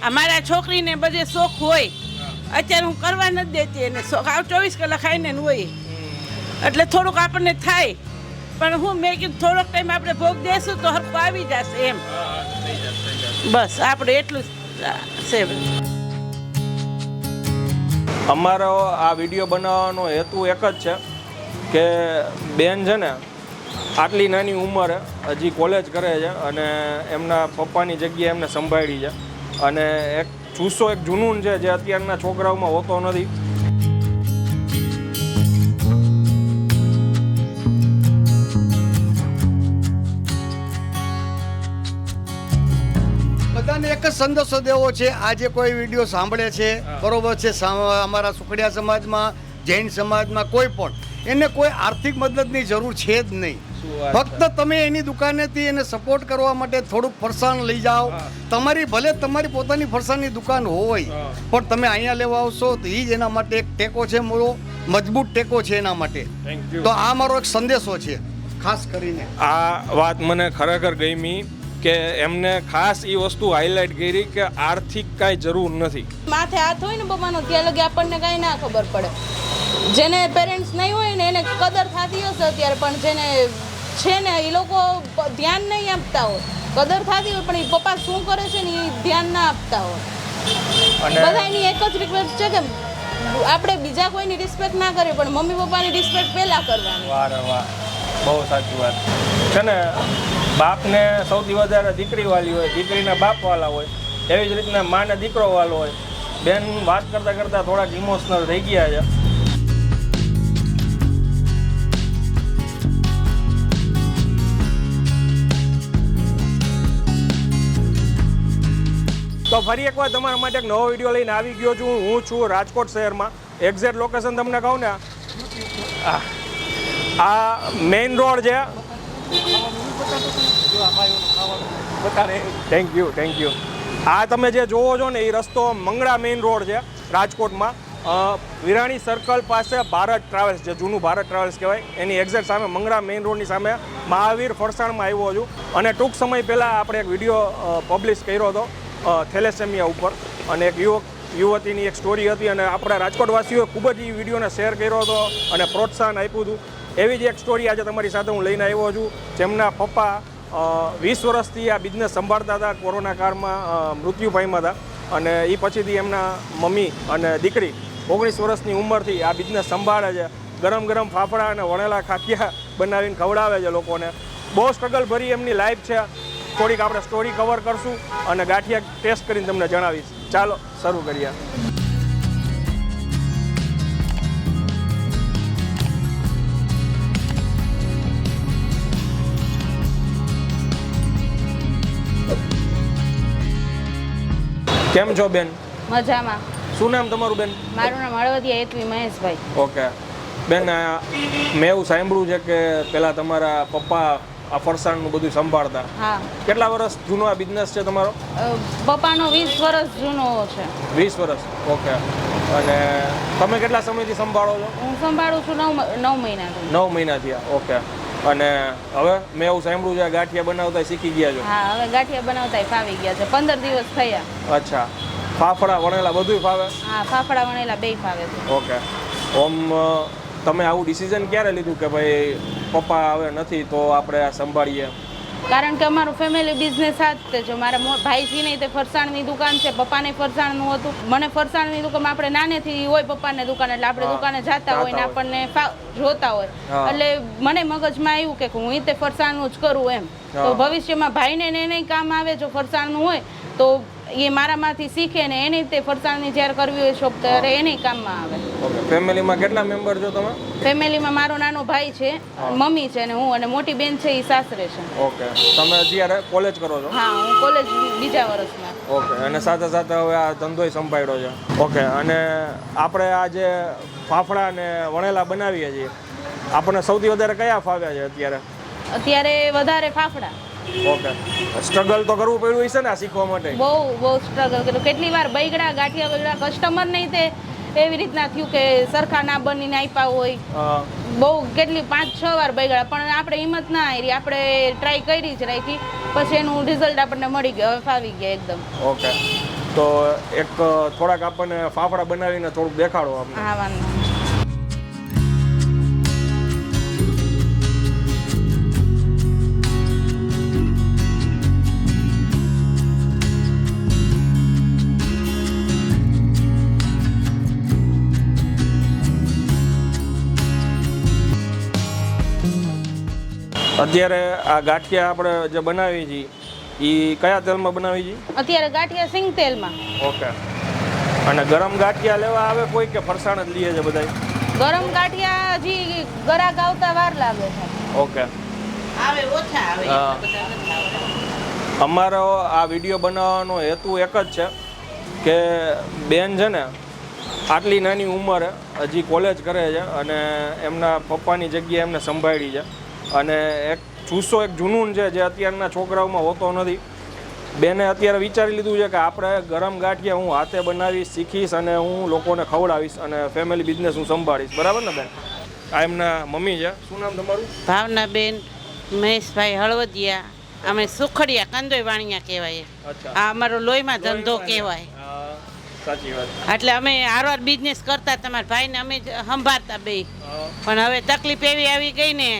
અમારા છોકરીને બધે શોખ હોય, અત્યારે હું કરવા નથી દેતી એને શોખ, 24 કલાક ખાઈને હોય એટલે થોડુંક આપણને થાય, પણ હું મેં કીધું થોડોક ટાઈમ આપણે ભોગ દેશું તો હરખું આવી જશે એમ, બસ આપણે એટલું છે. અમારો આ વિડીયો બનાવવાનો હેતુ એક જ છે કે બેન છે ને આટલી નાની ઉંમરે હજી કોલેજ કરે છે અને એમના પપ્પાની જગ્યાએ એમને સંભાળી છે, અને એક જુસ્સો, એક જુનૂન છે જે અત્યારના છોકરાઓમાં હોતો નથી. બધાને એક જ સંદેશો દેવો છે. આજે કોઈ વિડીયો સાંભળે છે, બરોબર છે, અમારા સુખડિયા સમાજમાં, જૈન સમાજમાં કોઈ પણ એને કોઈ આર્થિક મદદની જરૂર છે જ નહીં. ફક્ત તમે એની દુકાનેથી એને સપોર્ટ કરવા માટે થોડુંક ફરસાણ લઈ જાઓ. તમારી ભલે તમારી પોતાની ફરસાણની દુકાન હોય, પણ તમે અહીંયા લેવા આવશો તો એ જ એના માટે એક ટેકો છે, મોરો મજબૂત ટેકો છે એના માટે. તો આ મારો એક સંદેશો છે ખાસ કરીને. આ વાત મને ખરેખર ગમી કે એમને ખાસ એ વસ્તુ હાઇલાઇટ કરી કે આર્થિક કાંઈ જરૂર નથી. માથે હાથ હોય ને પપ્પાનો ત્યાં લગી આપણને કાંઈ ના ખબર પડે. જેને પેરેન્ટ્સ નહીં હોય ને એને કદર થતી હશે અત્યારે, પણ જેને છે ને એ લોકો ધ્યાન નહીં આપતા હોય, કદર થતી હોય પણ એ પપ્પા શું કરે છે ને એ ધ્યાન ના આપતા હોય. બધાની એક જ રિક્વેસ્ટ છે કે આપણે બીજા કોઈની રિસ્પેક્ટ ના કરીએ પણ મમ્મી પપ્પાની રિસ્પેક્ટ પહેલા કરવાની. વાહ વાહ, બહુ સાચી વાત છે ને. બાપને સૌથી વધારે દીકરી વાલી હોય, દીકરીના બાપ વાલા હોય, એવી જ રીતના માને દીકરો વાલો હોય. બેન વાત કરતાં કરતાં થોડાક ઇમોશનલ થઈ ગયા છે. તો ફરી એકવાર તમારા માટે એક નવો વિડીયો લઈને આવી ગયો છું. હું છું રાજકોટ શહેરમાં. એક્ઝેક્ટ લોકેશન તમને કહું ને, આ મેઇન રોડ છે. Thank you. આ તમે જે જોવો છો ને એ રસ્તો મંગળા મેઇન રોડ છે રાજકોટમાં. વિરાણી સર્કલ પાસે ભારત ટ્રાવેલ્સ, જે જૂનું ભારત ટ્રાવેલ્સ કહેવાય, એની એક્ઝેક્ટ સામે મંગળા મેઇન રોડની સામે મહાવીર ફરસાણમાં આવ્યો છું. અને ટૂંક સમય પહેલાં આપણે એક વિડીયો પબ્લિશ કર્યો હતો થેલેસેમિયા ઉપર, અને એક યુવતીની એક સ્ટોરી હતી, અને આપણા રાજકોટવાસીઓએ ખૂબ જ એ વિડીયોને શેર કર્યો હતો અને પ્રોત્સાહન આપ્યું હતું. એવી જ એક સ્ટોરી આજે તમારી સાથે હું લઈને આવ્યો છું. જેમના પપ્પા 20 વર્ષથી આ બિઝનેસ સંભાળતા હતા, કોરોના કાળમાં મૃત્યુ પામ્યા હતા, અને એ પછીથી એમના મમ્મી અને દીકરી 19 વર્ષની ઉંમરથી આ બિઝનેસ સંભાળે છે. ગરમ ગરમ ફાફડા અને વણેલા ખાખિયા બનાવીને ખવડાવે છે લોકોને. બહુ સ્ટ્રગલ ભરી એમની લાઈફ છે. થોડીક આપણે સ્ટોરી કવર કરશું અને ગાંઠિયા ટેસ્ટ કરીને તમને જણાવીશ. ચાલો શરૂ કરીએ. કેમ છો બેન? મજામાં. શું નામ તમારું બેન? મારું નામ હળવદિયા હેતવી મહેશભાઈ. ઓકે બેન, મેં એવું સાંભળ્યું છે કે પહેલાં તમારા પપ્પા આ ફરસાણનું બધું સંભાળતા. હા. કેટલા વર્ષ જૂનો આ બિઝનેસ છે તમારો? પપ્પાનો 20 વર્ષ જૂનો છે. 20 વર્ષ. ઓકે. અને તમે કેટલા સમયથી સંભાળો છો? હું સંભાળું છું 9 મહિનાથી. 9 મહિના થયા. ઓકે. અને હવે મેં એવું સાંભળ્યું છે ગાંઠિયા બનાવતા શીખી ગયા છો? હા, હવે ગાંઠિયા બનાવતા ફાવી ગયા છે. 15 દિવસ થયા. અચ્છા. ફાફડા વણેલા બધું ફાવે? હા, ફાફડા વણેલા બે ફાવે છે. ઓકે. તમે આવું ડિસિઝન ક્યારે લીધું કે ભાઈ પપ્પા હવે નથી તો આપણે આ સંભાળીએ? કારણ કે અમારું ફેમિલી બિઝનેસ આ જ છે. મારા ભાઈજીને તે ફરસાણની દુકાન છે, પપ્પાને ફરસાણનું હતું. મને ફરસાણની દુકાન આપણે નાનેથી હોય પપ્પાને દુકાન, એટલે આપણે દુકાને જતા હોય ને આપણને જોતા હોય, એટલે મને મગજમાં આવ્યું કે હું તે ફરસાણનું જ કરું એમ. તો ભવિષ્યમાં ભાઈને એને કામ આવે જો ફરસાણનું હોય તો એ મારામાંથી શીખે ને એને તે ફરસાણની જ્યારે કરવી હોય શોપ ત્યારે એને કામમાં આવે. ઓકે. ફેમિલીમાં કેટલા મેમ્બર છો તમે? ફેમિલીમાં મારો નાનો ભાઈ છે, મમ્મી છે ને હું, અને મોટી બેન છે એ સાસરે છે. ઓકે. તમે અત્યારે કોલેજ કરો છો? હા, હું કોલેજ બીજા વર્ષમાં. ઓકે. અને સાથે સાથે હવે આ ધંધોય સંભાળ્યો છે. ઓકે. અને આપણે આ જે ફાફડા ને વણેલા બનાવીએ છીએ, આપણને સૌથી વધારે કયા ફાવ્યા છે અત્યારે? અત્યારે વધારે ફાફડા. ઓકે. સ્ટ્રગલ તો કરવું પડ્યું હશે ને આ શીખવા માટે? બહુ સ્ટ્રગલ કર્યું. કેટલી વાર બૈગડા ગાંઠિયા કસ્ટમર નહીં તે એવી રીતના થયું કે સરખા ના બનીને આપ્યા હોય. બહુ કેટલી 5-6 વાર બૈગડા, પણ આપણે હિંમત ના આવી, આપણે ટ્રાય કરી જ રાખી, પછી એનું રિઝલ્ટ આપણને મળી ગયું, હવે ફાવી ગયા એકદમ. ઓકે. તો એક થોડાક આપણને ફાફડા બનાવીને થોડુંક દેખાડો અમને. હા વાંધો નહીં. અત્યારે આ ગાંઠિયા આપણે જે બનાવી છીએ એ કયા તેલમાં બનાવી છીએ? અત્યારે ગાંઠિયા સિંગ તેલમાં. ઓકે. અને ગરમ ગાંઠિયા લેવા આવે કોઈ કે ફરસાણ જ લઈએ છે બધાય? ગરમ ગાંઠિયા હજી ગરાક આવતા વાર લાગે છે. ઓકે. આવે ઓછા આવે હા. બધા નથી આવતા. અમારો આ વિડીયો બનાવવાનો હેતુ એક જ છે કે બેન છે ને આટલી નાની ઉંમરે હજી કોલેજ કરે છે અને એમના પપ્પાની જગ્યાએ એમને સંભાળી છે અને એક જૂનૂન છે જે અત્યારના છોકરાઓમાં હોતો નથી. બેને અત્યારે વિચારી લીધું છે કે આપણે ગરમ ગાંઠિયા હું હાથે બનાવીશ, શીખીશ અને હું લોકોને ખવડાવીશ અને ફેમિલી બિઝનેસ હું સંભાળીશ. બરાબર ને બેન? આ એમના મમ્મી છે. શું નામ તમારું? ભાવનાબેન મહેશભાઈ હળવદિયા. અમે સુખડિયા કંદોઈ વાણિયા કહેવાય. અચ્છા. આ અમારો લોહીમાં ધંધો કહેવાય. સાચી વાત. એટલે અમે હારવાર બિઝનેસ કરતા, તમારા ભાઈને અમે જ સંભાળતા બે. પણ હવે તકલીફ એવી આવી ગઈ ને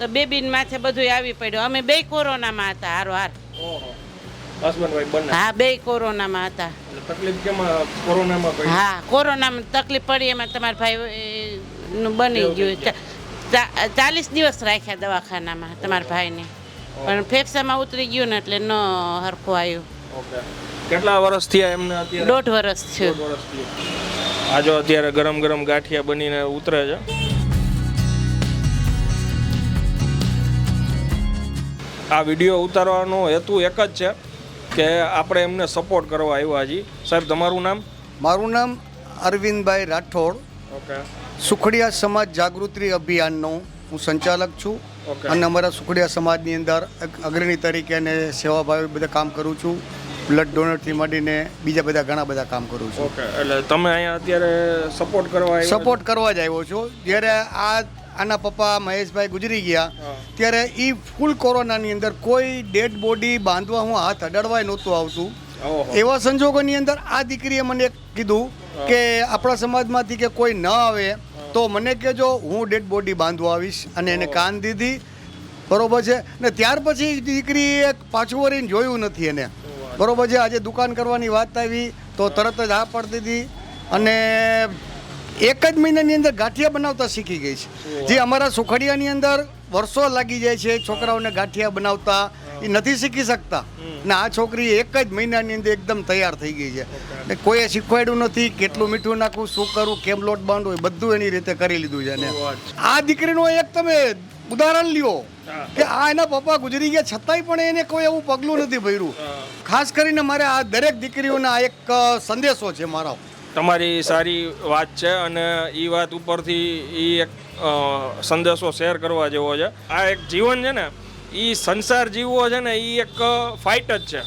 તો બેબીન માથે બધું આવી પડ્યું. અમે બે કોરોનામાં હતા હારોહાર. ઓહો. હસબન્ડ વાઈફ બંને? હા, બે કોરોનામાં હતા. એટલે તકલીફ કેમાં કોરોનામાં પડી? હા, કોરોનામાં તકલીફ પડી એમાં તમારા ભાઈ નું બની ગયું. 40 દિવસ રાખ્યા દવાખાનામાં તમારા ભાઈને, પણ ફેફસામાં ઉતરી ગયું ને એટલે ન હરખું આવ્યું. ઓકે. કેટલા વર્ષ થયા એમને અત્યારે? 1.5 વર્ષ થયું. 1.5 વર્ષ થયું. આ જો અત્યારે ગરમ ગરમ ગાંઠિયા બનીને ઉતરે છે. આ વિડીયો ઉતારવાનો હેતુ એક જ છે કે આપણે એમને સપોર્ટ કરવા આવ્યા છીએ. સાહેબ, તમારું નામ? મારું નામ અરવિંદભાઈ રાઠોડ. ઓકે. સુખડિયા સમાજ જાગૃતિ અભિયાનનો હું સંચાલક છું. ઓકે. અને અમારા સુખડિયા સમાજની અંદર અગ્રણી તરીકે અને સેવાભાવી બધા કામ કરું છું. બ્લડ ડોનરથી માંડીને બીજા બધા ઘણા બધા કામ કરું છું. ઓકે. એટલે તમે અહીંયા અત્યારે સપોર્ટ કરવા આવ્યા? સપોર્ટ કરવા જ આવ્યો છું. જ્યારે આના પપ્પા મહેશભાઈ ગુજરી ગયા ત્યારે એ ફૂલ કોરોનાની અંદર કોઈ ડેડ બોડી બાંધવા હું હાથ અડાડવાય નહોતું આવતું. એવા સંજોગોની અંદર આ દીકરીએ મને કીધું કે આપણા સમાજમાંથી કે કોઈ ન આવે તો મને કહેજો, હું ડેડ બોડી બાંધવા આવીશ. અને એને કાન દીધી. બરોબર છે ને? ત્યાર પછી દીકરીએ પાછું વળીને જોયું નથી એને. બરોબર છે? આજે દુકાન કરવાની વાત આવી તો તરત જ હા પાડી દીધી અને એક જ મહિનાની અંદર ગાંઠિયા બનાવતા શીખી ગઈ છે. જે અમારા સુખડિયાની અંદર વર્ષો લાગી જાય છે છોકરાઓને ગાંઠિયા બનાવતા, એ નથી શીખી શકતા. ને આ છોકરી એક જ મહિનાની અંદર એકદમ તૈયાર થઈ ગઈ છે. ને કોઈએ શીખવાડ્યું નથી કેટલું મીઠું નાખવું, શું કરવું, કેમ લોટ બાંધવો, એ બધું એની રીતે કરી લીધું છે. ને આ દીકરીનો એક તમે ઉદાહરણ લ્યો કે આ એના પપ્પા ગુજરી ગયા છતાંય પણ એને કોઈ એવું પગલું નથી ભર્યું. ખાસ કરીને મારે આ દરેક દીકરીઓને આ એક સંદેશો છે મારો. તમારી સારી વાત છે અને એ વાત ઉપરથી એ એક સંદેશો શેર કરવા જેવો છે. આ એક જીવન છે ને, એ સંસાર જીવવો છે ને, એ એક ફાઇટ જ છે.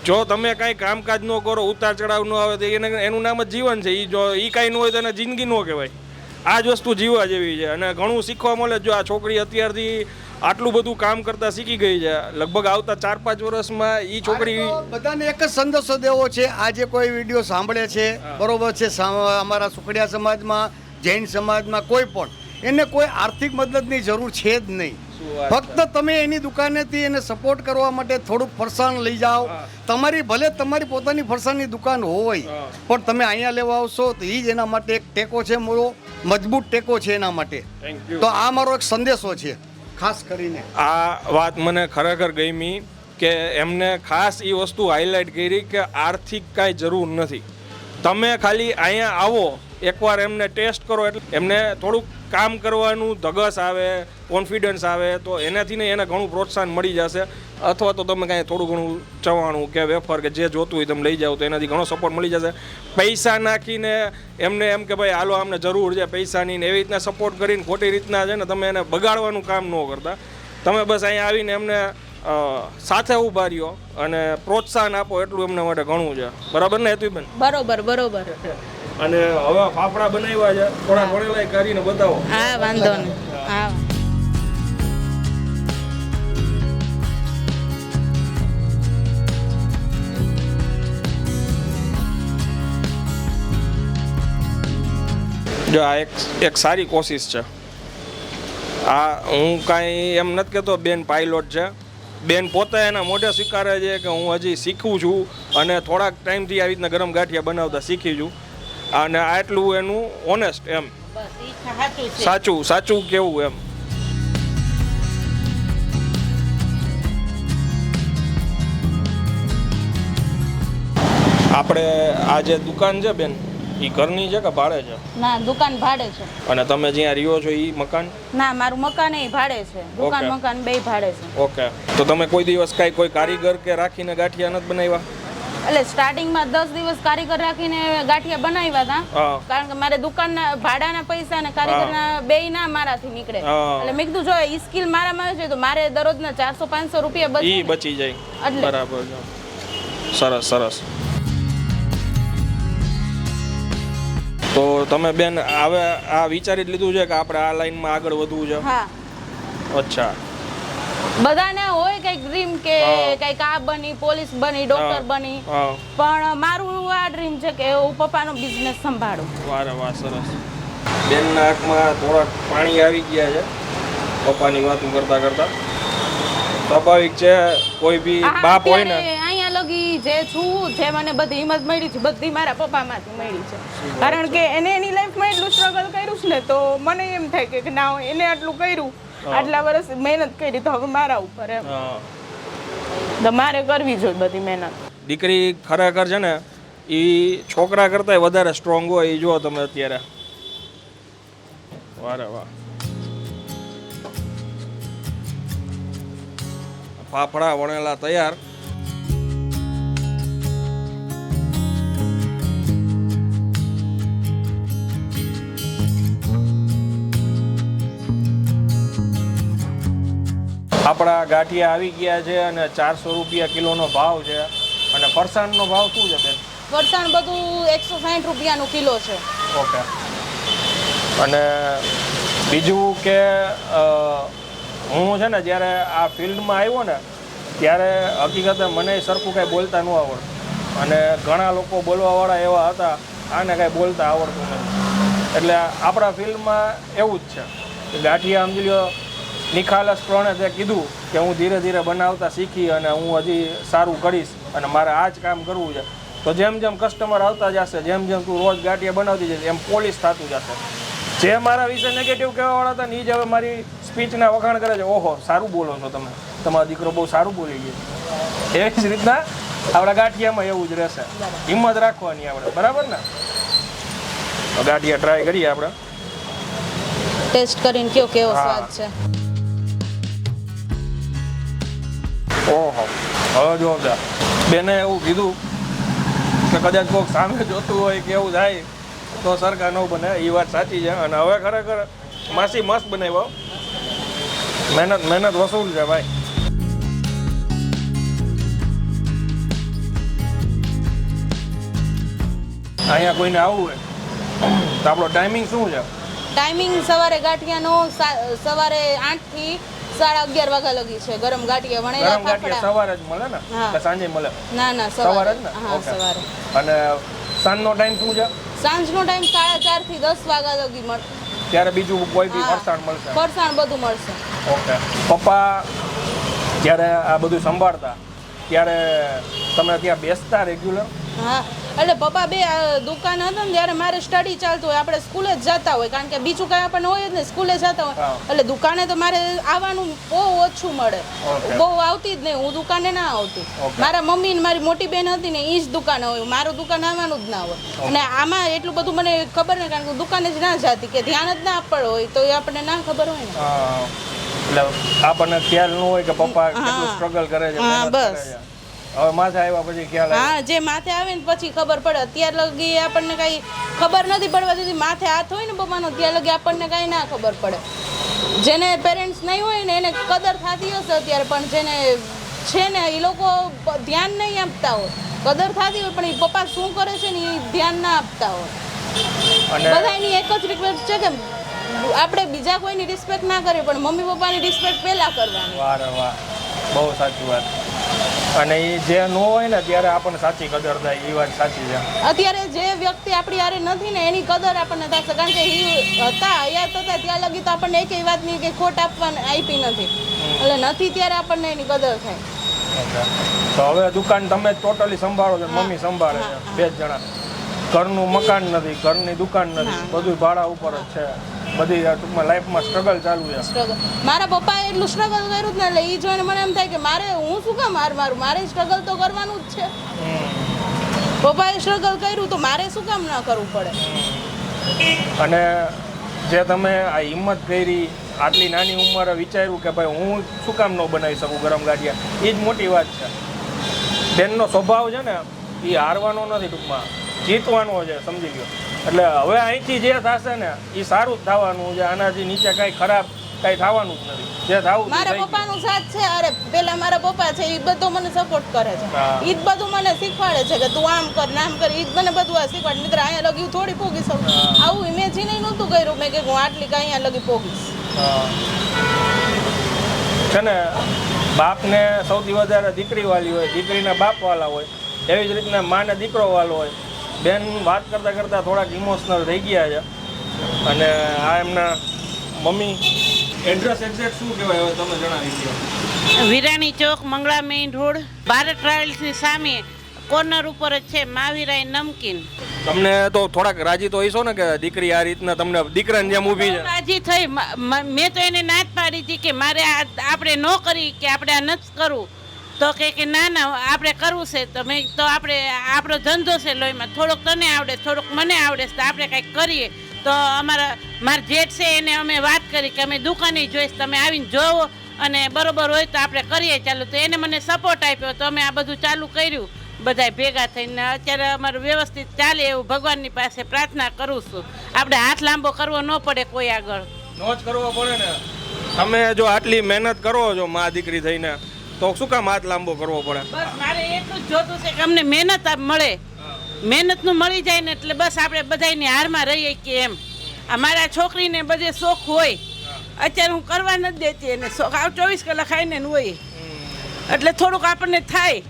જો તમે કાંઈ કામકાજ ન કરો, ઉતાર ચડાવ ન આવે તો એનું નામ જ જીવન છે. એ જો એ કાંઈ ન હોય તો એને જિંદગી ન કહેવાય. આ જ વસ્તુ જીવવા જેવી છે અને ઘણું શીખવા મળે. જો આ છોકરી અત્યારથી આટલું બધું કામ કરતા શીખી ગઈ છે, લગભગ આવતા 4-5 વર્ષમાં એ છોકરી. બધાને એક જ સંદેશો દેવો છે. આજે કોઈ વિડીયો સાંભળે છે, બરોબર છે, અમારા સુખડિયા સમાજમાં, જૈન સમાજમાં કોઈ પણ એને કોઈ આર્થિક મદદની જરૂર છે જ નહીં. ફક્ત તમે એની દુકાનેથી એને સપોર્ટ કરવા માટે થોડુંક ફરસાણ લઈ જાઓ. તમારી ભલે તમારી પોતાની ફરસાણની દુકાન હોય પણ તમે અહીંયા લેવા આવશો તો એ જ એના માટે એક ટેકો છે, મારો મજબૂત ટેકો છે એના માટે. તો આ મારો એક સંદેશો છે ખાસ કરીને. આ વાત મને ખરેખર ગમી કે એમને ખાસ એ વસ્તુ હાઇલાઇટ કરી કે આર્થિક કાંઈ જરૂર નથી. તમે ખાલી અહીંયા આવો, એકવાર એમને ટેસ્ટ કરો એટલે એમને થોડુંક કામ કરવાનું ધગસ આવે, કોન્ફિડન્સ આવે તો એનાથી ને એને ઘણું પ્રોત્સાહન મળી જશે. અથવા તો તમે કાંઈ થોડું ઘણું ચવાણું કે વેફર કે જે જોતું હોય તમે લઈ જાઓ તો એનાથી ઘણો સપોર્ટ મળી જશે. પૈસા નાખીને એમને એમ કે ભાઈ હાલો અમને જરૂર છે પૈસાની ને એવી રીતના સપોર્ટ કરીને ખોટી રીતના છે ને તમે એને બગાડવાનું કામ ન કરતા. તમે બસ અહીંયા આવીને એમને સાથે ઉભા રહ્યો અને પ્રોત્સાહન આપો, એટલું એમના માટે ઘણું છે. બરાબર ને હેતુબેન? બરોબર બરોબર. અને હવે ફાફડા બનાવ્યા છે, થોડા ઘણેલા કરીને બતાવો. હા, વાંધો નહીં. હા. જો આ એક સારી કોશિશ છે. આ હું કાંઈ એમ નથી કહેતો બેન પાયલોટ છે. બેન પોતે એના મોઢે સ્વીકારે છે કે હું હજી શીખું છું અને થોડાક ટાઈમથી આવી રીતના ગરમ ગાંઠિયા બનાવતા શીખી છું. અને આટલું એનું ઓનેસ્ટ એમ સાચું કેવું એમ. આપણે આ જે દુકાન છે બેન, એ ઘરની છે કે ભાડે છે? ના, દુકાન ભાડે છે. અને તમે જ્યાં રહ્યો છો એ મકાન? ના, મારું મકાન એ ભાડે છે. દુકાન મકાન બે ભાડે છે. ઓકે. તો તમે કોઈ દિવસ કોઈ કારીગર કે રાખીને ગાંઠિયા નથી બનાવ્યા? એટલે સ્ટાર્ટિંગમાં 10 દિવસ કારીગર રાખીને ગાંઠિયા બનાવ્યા હતા, કારણ કે મારે દુકાનના ભાડાના પૈસા અને કારીગરના બેય ના મારાથી નીકળે. એટલે મેં કીધું જો ઈ સ્કિલ મારામાં છે તો મારે દરરોજના 400-500 રૂપિયા બચી જાય. બરાબર. સરસ. તો તમે બેન હવે આ વિચારી જ લીધું છે કે આપણે આ લાઈનમાં આગળ વધવું છે? હા. અચ્છા. બધાને હોય કઈક ડ્રીમ કે કઈક આ બની, પોલીસ બની, ડોક્ટર બની, પણ મારું આ ડ્રીમ છે કે હું પપ્પાનો બિઝનેસ સંભાળું. વાહ, સરસ. બેનના આંખમાં થોડાક પાણી આવી ગયા છે પપ્પાની વાતો કરતા. સ્વાભાવિક છે, કોઈ બી બાપ હોય ને. અહીંયા લગી જે છું, જે મને બધી હિંમત મળી છે, બધી મારા પપ્પામાંથી મળી છે. કારણ કે એને એની લાઈફમાં એટલું સ્ટ્રગલ કર્યું છે ને, તો મને એમ થાય કે ના, એને આટલું કર્યું, આટલા વર્ષ મહેનત કરી, તો હવે મારા ઉપર એમ તો મારે કરવી જોઈએ બધી મહેનત. દીકરી ખરેખર છે ને, એ છોકરા કરતાં વધારે સ્ટ્રોંગ હોય. એ જો તમે અત્યારે વાહ ફાફડા વણેલા તૈયાર. આપણા ગાંઠિયા આવી ગયા છે અને 400 રૂપિયા કિલોનો ભાવ છે. અને ફરસાણનો ભાવ શું છે બેન? ફરસાણ બધું 160 રૂપિયાનું કિલો છે. ઓકે. અને બીજું કે હું છે ને જ્યારે આ ફિલ્ડમાં આવ્યો ને ત્યારે હકીકતે મને સરખું કાંઈ બોલતા ન આવડતું. અને ઘણા લોકો બોલવાવાળા એવા હતા, આને કાંઈ બોલતા આવડતું નથી. એટલે આપણા ફિલ્ડમાં એવું જ છે કે ગાંઠિયા સમજી લો નિખાલસપણે તે કીધું કે હું ધીરે ધીરે બનાવતા શીખી અને હું હજી સારું કરીશ અને મારે આ જ કામ કરવું છે. તો જેમ જેમ કસ્ટમર આવતા જશે, જેમ તું રોજ ગાંઠિયા બનાવતી જશે, એમ પોલિશ થતું જશે. જે મારા વિશે નેગેટિવ કહેવાવાળા હતા ને એ જ હવે મારી સ્પીચના વખાણ કરે છે. ઓહો, સારું બોલો છો તમે, તમારો દીકરો બહુ સારું બોલી ગયો. એવી જ રીતના આપણા ગાંઠિયામાં એવું જ રહેશે. હિંમત રાખવાની આપણે, બરાબર ને? ગાંઠિયા ટ્રાય કરીએ આપણે. ટેસ્ટ કરીને કયો કેવો સ્વાદ છે. ઓહો, હવે જોરદાર. બેને એવું કીધું કે કદાચ કોઈક સામે જોતું હોય કે એવું થાય તો સરખા ન બને. એ વાત સાચી છે. અને હવે ખરેખર માસી મસ્ત બનાવ્યો. મહેનત વસૂલ છે ભાઈ. અહીંયા કોઈને આવવું હોય તો આપણો ટાઈમિંગ શું છે? ટાઈમિંગ સવારે ગાંઠિયાનો સવારે 8 થી 11:30 વાગ્યા લગી છે. ગરમ ગાંઠિયા વણેલા ફાફડા સવારે જ મળે ને કે સાંજે મળે? ના, સવારે જ ને. હા, સવારે. અને સાંજનો ટાઈમ શું છે? સાંજનો ટાઈમ 4:30 થી 10 વાગ્યા લગી મળે. ત્યારે બીજું કોઈ બી ફરસાણ મળશે? ફરસાણ બધું મળશે. ઓકે. પપ્પા જ્યારે આ બધું સંભાળતા ત્યારે તમે ત્યાં બેસતા રેગ્યુલર? હા, એટલે પપ્પા બે દુકાન હતા ને ત્યારે મારે સ્ટડી ચાલતું હોય, આપણે સ્કૂલે જ જતા હોય, કારણ કે બીજું કાંઈ આપણને હોય જ ને, સ્કૂલે જતા હોય. એટલે દુકાને તો મારે આવવાનું બહુ ઓછું મળે, બહુ આવતી જ નહીં. હું દુકાને ના આવતી. મારા મમ્મી ને મારી મોટી બેન હતી ને એ જ દુકાને હોય, મારું દુકાન આવવાનું જ ના હોય. અને આમાં એટલું બધું મને ખબર નહીં, કારણ કે દુકાને જ ના જતી, કે ધ્યાન જ ના આપવાનું હોય તો એ આપણને ના ખબર હોય ને. એટલે આપણને ખ્યાલ ન હોય કે પપ્પા કેટલું સ્ટ્રગલ કરે છે. હા, બસ. હવે માથે આવ્યા પછી ખ્યાલ આવે. હા, જે માથે આવે ને પછી ખબર પડે. અત્યાર લગી આપણને કઈ ખબર નથી પડવા દીધી. માથે હાથ હોય ને પપ્પાનો, ત્યાં લગી આપણને કઈ ના ખબર પડે. જેને પેરેન્ટ્સ નહીં હોય ને એને કદર થતી હશે અત્યારે, પણ જેને છે ને એ લોકો ધ્યાન નહીં આપતા હોય. કદર થતી હોય પણ એ પપ્પા શું કરે છે ને એ ધ્યાન ના આપતા હોય. બધાની એક જ રિક્વેસ્ટ છે કે આપણે બીજા કોઈની રિસ્પેક્ટ ના કરીએ, પણ મમ્મી પપ્પાની રિસ્પેક્ટ પહેલા કરવાની. વાહ, બહુ સાચી વાત. અને એ જે ન હોય ને ત્યારે આપણને સાચી કદર થાય, એ વાત સાચી છે. અત્યારે જે વ્યક્તિ આપણી હારે નથી ને એની કદર આપણને થશે, કારણ કે એ હતા યાદ હતા ત્યાં લગી તો આપણને એક વાતની કે ખોટ આપી નથી, એટલે નથી ત્યારે આપણને એની કદર થાય. તો હવે દુકાન તમે ટોટલી સંભાળો છો, મમ્મી સંભાળે છે, 2 જણા. ઘરનું મકાન નથી, ઘરની દુકાન નથી, બધું ભાડા ઉપર જ છે, બધી ટૂંકમાં લાઈફમાં સ્ટ્રગલ ચાલુ છે. સ્ટ્રગલ મારા પપ્પાએ એટલું સ્ટ્રગલ કર્યું જ ને, એટલે એ જોઈને મને એમ થાય કે મારે હું શું કામ મારું મારે સ્ટ્રગલ તો કરવાનું જ છે. પપ્પાએ સ્ટ્રગલ કર્યું તો મારે શું કામ ના કરવું પડે. અને જે તમે આ હિંમત કરી, આટલી નાની ઉંમરે વિચાર્યું કે ભાઈ હું શું કામ ન બનાવી શકું ગરમ ગાંઠિયા, એ જ મોટી વાત છે. બેનનો સ્વભાવ છે ને એ હારવાનો નથી, ટૂંકમાં જીતવાનો છે, સમજી ગયો. એટલે હવે અહીંથી જે થશે ને એ સારું જ થવાનું છે, આનાથી નીચે કાંઈ ખરાબ કાંઈ થવાનું જ નથી. જે થવું મારા પપ્પાનો સાથ છે. અરે પેલા મારા પપ્પા છે એ બધો મને સપોર્ટ કરે છે, એ જ બધું મને શીખવાડે છે કે તું આમ કર નામ કર, એ જ મને બધું આ શીખવાડે. મિત્ર અહીંયા લગી થોડી પોગી શકું, આવું ઇમેજિન નહોતું કર્યું મેં કે હું આટલી કાંઈ અહીંયા લગી પોગીશ. છે ને બાપને સૌથી વધારે દીકરી વાલી હોય, દીકરીના બાપ વાલા હોય, એવી જ રીતના માને દીકરો વાલો હોય. બેન વાત કરતાં કરતાં થોડાક ઇમોશનલ થઈ ગયા છે. અને આ એમના મમ્મી. એડ્રેસ એક્ઝેક્ટ શું કહેવાય હવે તમે જણાવી દો. વિરાણી ચોક, મંગળા મેઇન રોડ, ભારત ટ્રાવેલ્સની સામે કોર્નર ઉપર જ છે મહાવીર નમકીન. તમને તો થોડાક રાજી તો હશો ને કે દીકરી આ રીતના તમને દીકરાની જેમ ઊભી છે? રાજી થઈ. મેં તો એને ના જ પાડી હતી કે મારે આપણે ન કરી, કે આપણે આ નથી કરવું. તો કે ના ના આપણે કરવું છે. તો મેં તો આપણે આપણો ધંધો છે લોહીમાં, થોડોક તને આવડે થોડોક મને આવડે તો આપણે કંઈક કરીએ. તો મારા જેઠ છે એને અમે વાત કરી કે અમે દુકાને જોઈશ, તમે આવીને જોવો અને બરોબર હોય તો આપણે કરીએ ચાલુ. તો એને મને સપોર્ટ આપ્યો, તો અમે આ બધું ચાલુ કર્યું બધા ભેગા થઈને. અત્યારે અમારું વ્યવસ્થિત ચાલે એવું ભગવાનની પાસે પ્રાર્થના કરું છું. આપણે હાથ લાંબો કરવો ન પડે કોઈ આગળ. નો જ કરવો પડે ને. તમે જો આટલી મહેનત કરો છો મા દીકરી થઈને, તો શું કામ હાથ લાંબો કરવો પડે? બસ મારે એટલું જ જોતું છે કે અમને મહેનત મળે, મહેનતનું મળી જાય ને એટલે બસ આપણે બધાની હારમાં રહીએ કે એમ. અમારા છોકરીને બધે શોખ હોય, અત્યારે હું કરવા નથી દેતી એને શોખ, 24 કલાક ખાઈને હોય એટલે થોડુંક આપણને થાય.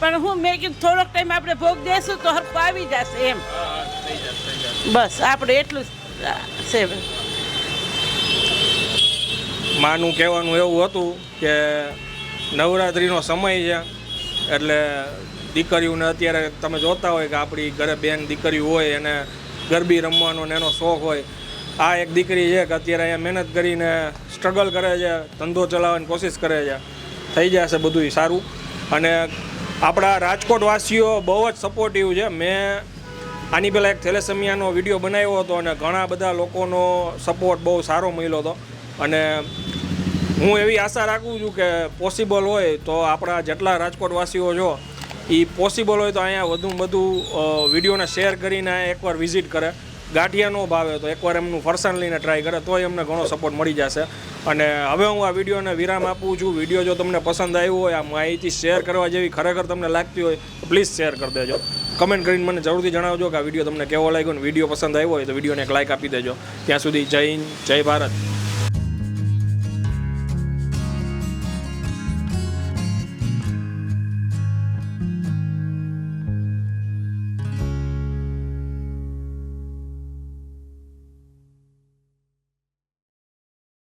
પણ હું મેં કીધું થોડોક ટાઈમ આપણે ભોગ દેશું તો હરખું આવી જશે એમ. બસ આપણે એટલું જ છે. માનું કહેવાનું એવું હતું કે નવરાત્રિનો સમય છે એટલે દીકરીઓને અત્યારે તમે જોતા હોય કે આપણી ઘરે બેન દીકરીઓ હોય એને ગરબી રમવાનો ને એનો શોખ હોય. આ એક દીકરી છે કે અત્યારે અહીંયા મહેનત કરીને સ્ટ્રગલ કરે છે, ધંધો ચલાવવાની કોશિશ કરે છે, થઈ જશે બધું સારું. અને આપણા રાજકોટ વાસીઓ બહુ જ સપોર્ટિવ છે. મેં આની પહેલાં એક થેલેસેમિયાનો વિડીયો બનાવ્યો હતો અને ઘણા બધા લોકોનો સપોર્ટ બહુ સારો મળ્યો હતો. અને હું એવી આશા રાખું છું કે પોસિબલ હોય તો આપણા જેટલા રાજકોટવાસીઓ છો એ પોસિબલ હોય તો અહીંયા વધુમાં વધુ વિડીયોને શેર કરીને એકવાર વિઝિટ કરે. ગાંઠિયા ન ભાવે તો એકવાર એમનું ફરસાણ લઈને ટ્રાય કરે તોય એમને ઘણો સપોર્ટ મળી જશે. અને હવે હું આ વિડીયોને વિરામ આપું છું. વિડીયો જો તમને પસંદ આવ્યો હોય, આ માહિતી શેર કરવા જેવી ખરેખર તમને લાગતી હોય તો પ્લીઝ શેર કરી દેજો. કમેન્ટ કરીને મને જરૂરથી જણાવજો કે આ વિડીયો તમને કેવો લાગ્યો. અને વિડીયો પસંદ આવ્યો હોય તો વિડીયોને એક લાઇક આપી દેજો. ત્યાં સુધી જય હિન્દ, જય ભારત.